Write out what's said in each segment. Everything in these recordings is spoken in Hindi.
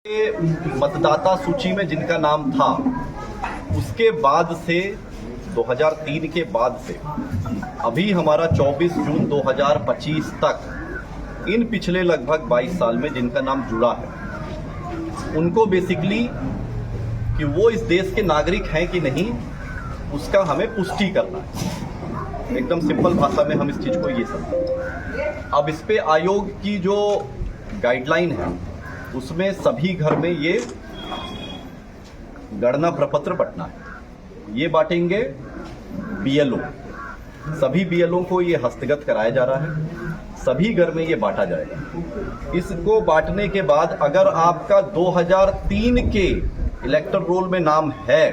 मतदाता सूची में जिनका नाम था उसके बाद से 2003 के बाद से अभी हमारा 24 जून 2025 तक इन पिछले लगभग 22 साल में जिनका नाम जुड़ा है उनको बेसिकली कि वो इस देश के नागरिक हैं कि नहीं उसका हमें पुष्टि करना है। एकदम सिंपल भाषा में हम इस चीज को ये समझें। अब इस पे आयोग की जो गाइडलाइन है उसमें सभी घर में ये गणना प्रपत्र बंटना है। ये बांटेंगे बीएलओ, सभी बीएलओ को ये हस्तगत कराया जा रहा है, सभी घर में ये बांटा जाएगा। इसको बांटने के बाद अगर आपका 2003 के इलेक्टर रोल में नाम है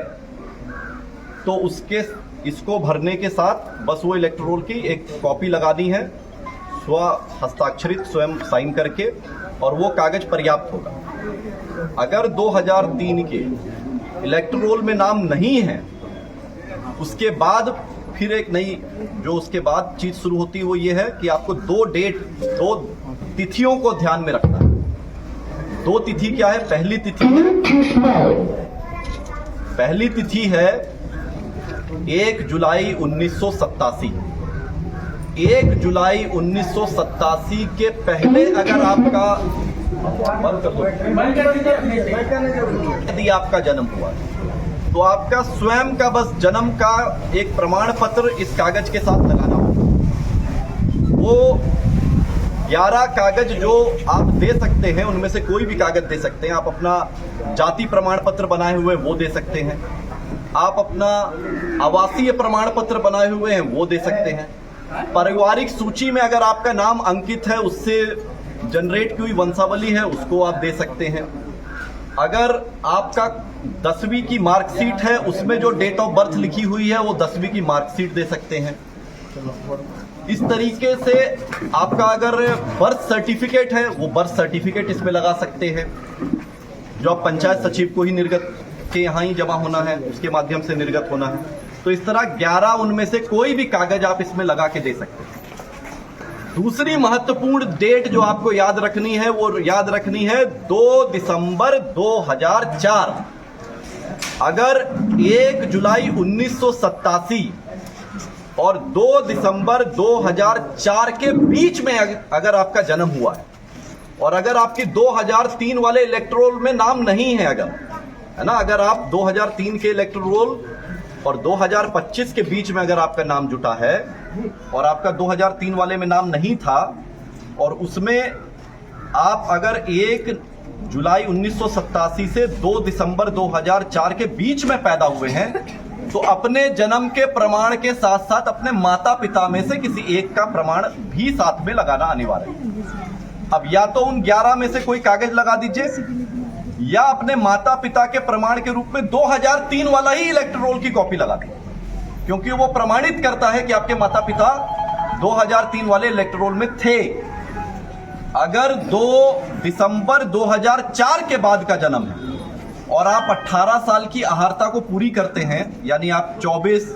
तो इसको भरने के साथ बस वो इलेक्टर रोल की एक कॉपी लगानी है, स्व हस्ताक्षरित स्वयं साइन करके, और वो कागज पर्याप्त होगा। अगर 2003 के इलेक्टर रोल में नाम नहीं है उसके बाद फिर एक नई जो उसके बाद चीज शुरू होती है वो ये है कि आपको दो तिथियों को ध्यान में रखना है। दो तिथि क्या है? पहली तिथि है 1 जुलाई 1987। 1 जुलाई 1987 के पहले अगर आपका यदि आपका जन्म हुआ तो आपका स्वयं का बस जन्म का एक प्रमाण पत्र इस कागज के साथ लगाना होगा। वो 11 कागज जो आप दे सकते हैं उनमें से कोई भी कागज दे सकते हैं। आप अपना जाति प्रमाण पत्र बनाए हुए वो दे सकते हैं, आप अपना आवासीय प्रमाण पत्र बनाए हुए हैं वो दे सकते हैं, पारिवारिक सूची में अगर आपका नाम अंकित है उससे जनरेट की हुई वंशावली है उसको आप दे सकते हैं। अगर आपका 10वीं की मार्कशीट है उसमें जो डेट ऑफ बर्थ लिखी हुई है वो 10वीं की मार्कशीट दे सकते हैं। इस तरीके से आपका अगर बर्थ सर्टिफिकेट है वो बर्थ सर्टिफिकेट इसमें लगा सकते हैं, जो आप पंचायत सचिव को ही निर्गत के यहाँ ही जमा होना है उसके माध्यम से निर्गत होना है। तो इस तरह 11 उनमें से कोई भी कागज आप इसमें लगा के दे सकते हैं। दूसरी महत्वपूर्ण डेट जो आपको याद रखनी है वो याद रखनी है 2 दिसंबर 2004। अगर 1 जुलाई 1987 और 2 दिसंबर 2004 के बीच में अगर आपका जन्म हुआ है और अगर आपकी 2003 वाले इलेक्टोरल में नाम नहीं है, अगर है ना, अगर आप 2003 के इलेक्टोरल और 2025 के बीच में अगर आपका नाम जुटा है और आपका 2003 वाले में नाम नहीं था और उसमें आप अगर 1 जुलाई 1987 से 2 दिसंबर 2004 के बीच में पैदा हुए हैं तो अपने जन्म के प्रमाण के साथ साथ अपने माता पिता में से किसी एक का प्रमाण भी साथ में लगाना अनिवार्य है। अब या तो उन 11 में से कोई कागज लगा दीजिए या अपने माता पिता के प्रमाण के रूप में 2003 वाला ही इलेक्टर रोल की कॉपी लगा दें, क्योंकि वो प्रमाणित करता है कि आपके माता पिता 2003 वाले इलेक्टर रोल में थे। अगर 2 दिसंबर 2004 के बाद का जन्म है और आप 18 साल की अहार्ता को पूरी करते हैं, यानी आप 24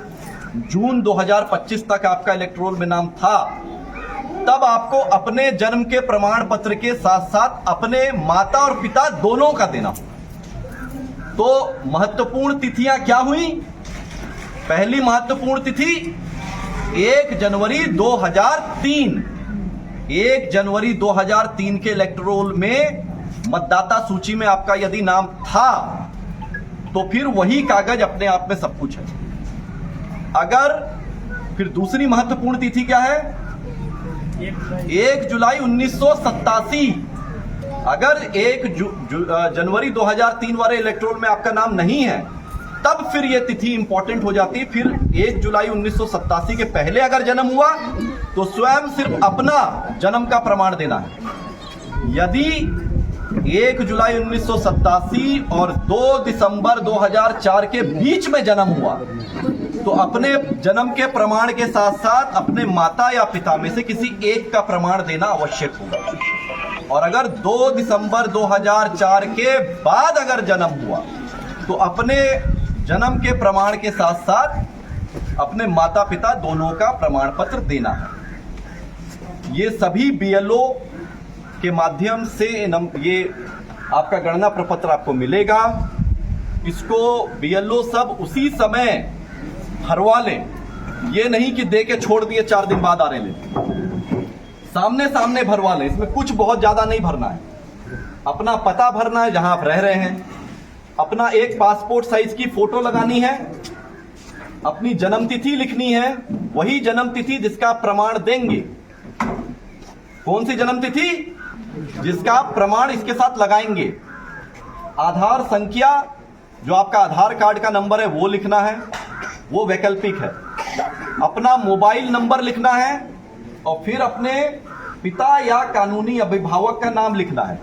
जून 2025 तक आपका इलेक्टर रोल में नाम था, तब आपको अपने जन्म के प्रमाण पत्र के साथ साथ अपने माता और पिता दोनों का देना। तो महत्वपूर्ण तिथियां क्या हुई? पहली महत्वपूर्ण तिथि 1 जनवरी 2003। 1 जनवरी 2003 के इलेक्टोरल में मतदाता सूची में आपका यदि नाम था तो फिर वही कागज अपने आप में सब कुछ है। अगर फिर दूसरी महत्वपूर्ण तिथि क्या है? 1 जुलाई 1987। अगर 1 जनवरी 2003 वाले इलेक्टोरल में आपका नाम नहीं है तब फिर यह तिथि इंपॉर्टेंट हो जाती है। फिर 1 जुलाई 1987 के पहले अगर जन्म हुआ तो स्वयं सिर्फ अपना जन्म का प्रमाण देना है। यदि 1 जुलाई 1987 और 2 दिसंबर 2004 के बीच में जन्म हुआ तो अपने जन्म के प्रमाण के साथ साथ अपने माता या पिता में से किसी एक का प्रमाण देना आवश्यक होगा। और अगर 2 दिसंबर 2004 के बाद अगर जन्म हुआ तो अपने जन्म के प्रमाण के साथ साथ अपने माता पिता दोनों का प्रमाण पत्र देना है। ये सभी बीएलओ के माध्यम से ये आपका गणना प्रपत्र आपको मिलेगा। इसको बीएलओ सब उसी समय भरवा लें, ये नहीं कि दे के छोड़ दिए 4 दिन बाद आ रहे ले, सामने सामने भरवा लें। इसमें कुछ बहुत ज्यादा नहीं भरना है, अपना पता भरना है जहां आप रह रहे हैं, अपना एक पासपोर्ट साइज की फोटो लगानी है, अपनी जन्म तिथि लिखनी है, वही जन्म तिथि जिसका आप प्रमाण देंगे। कौन सी जन्म तिथि? जिसका आप प्रमाण इसके साथ लगाएंगे। आधार संख्या, जो आपका आधार कार्ड का नंबर है वो लिखना है, वो वैकल्पिक है। अपना मोबाइल नंबर लिखना है और फिर अपने पिता या कानूनी अभिभावक का नाम लिखना है।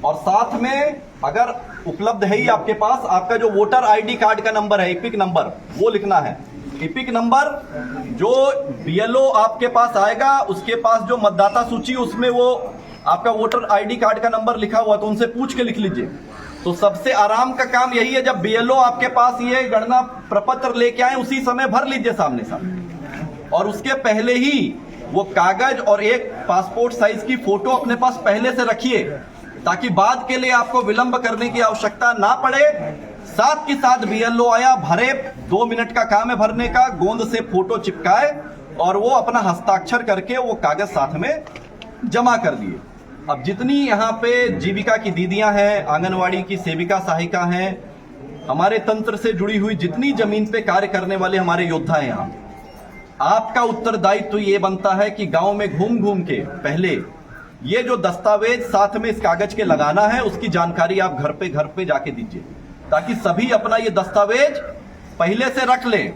और साथ में अगर उपलब्ध है ही आपके पास, आपका जो वोटर आईडी कार्ड का नंबर है, इपिक नंबर, वो लिखना है। इपिक नंबर जो बीएलओ आपके पास आएगा, उसके पास जो मतदाता सूची उसमें वो आपका वोटर आईडी कार्ड का नंबर लिखा हुआ, तो उनसे पूछ के लिख लीजिए। तो सबसे आराम का काम यही है, जब बीएलओ आपके पास ये गणना प्रपत्र लेके आए उसी समय भर लीजिए सामने सामने। और उसके पहले ही वो कागज और एक पासपोर्ट साइज की फोटो अपने पास पहले से रखिए, ताकि बाद के लिए आपको विलंब करने की आवश्यकता ना पड़े। साथ के साथ बीएलओ आया, भरे, 2 मिनट का काम है भरने का, गोंद से फोटो चिपकाए और वो अपना हस्ताक्षर करके वो कागज साथ में जमा कर दिए। अब जितनी यहाँ पे जीविका की दीदियां हैं, आंगनवाड़ी की सेविका सहायिका हैं, हमारे तंत्र से जुड़ी हुई जितनी जमीन पे कार्य करने वाले हमारे योद्धा हैं, यहाँ आपका उत्तरदायित्व तो ये बनता है कि गांव में घूम घूम के पहले ये जो दस्तावेज साथ में इस कागज के लगाना है, उसकी जानकारी आप घर पे जाके दीजिए, ताकि सभी अपना ये दस्तावेज पहले से रख लें।